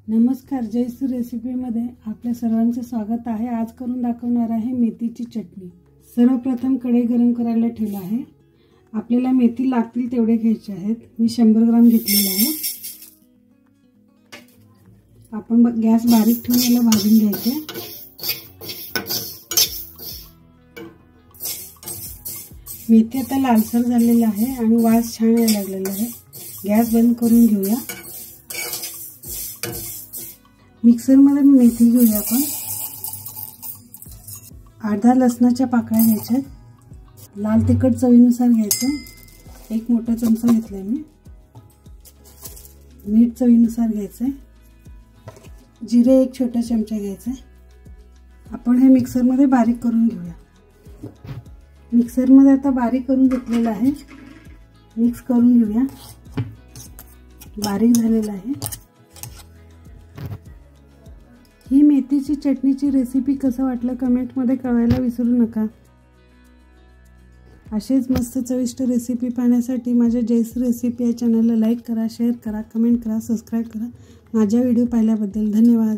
नमस्कार, जयश्री रेसिपीमध्ये आपल्या सर्वांचे स्वागत आहे। आज करून दाखवणार आहे मेथीची चटणी। सर्वप्रथम कढई गरम करायला ठेवली आहे। आपल्याला मेथी लागतील तेवढे घ्यायचे आहेत। मी 100 ग्राम घेतलेले आहे। आपण गॅस बारीक ठेवून याला भाजून घ्यायचे। मेथी आता लालसर झालेली आहे आणि वास छान यायला लागलेला आहे। गॅस बंद करून घेऊया। मिक्सर मध्ये मेथी घेऊया आपण। अर्धा लसणाच्या पाकळ्या घ्यायच्या। लाल तिखट चवीनुसार घ्यायचं। एक मोठा चमचा घेतलाय मी। मीठ चवीनुसार घ्यायचं। जिरे एक छोटा चमचा घ्यायचा। आपण हे मिक्सर मध्ये बारीक करून घेऊया। मिक्सर मध्ये आता बारीक करून घेतलेलं आहे। मिक्स करून घेऊया। बारीक झालेलं आहे। ही मेथीची चटणीची रेसिपी कसं वाटलं कमेंटमध्ये कळवायला विसरू नका। असेच मस्त चविष्ट रेसिपी पाहण्यासाठी माझ्या जयश्री रेसिपी या चॅनलला लाईक करा, शेअर करा, कमेंट करा, सबस्क्राइब करा। माझा व्हिडिओ पाहिल्याबद्दल धन्यवाद।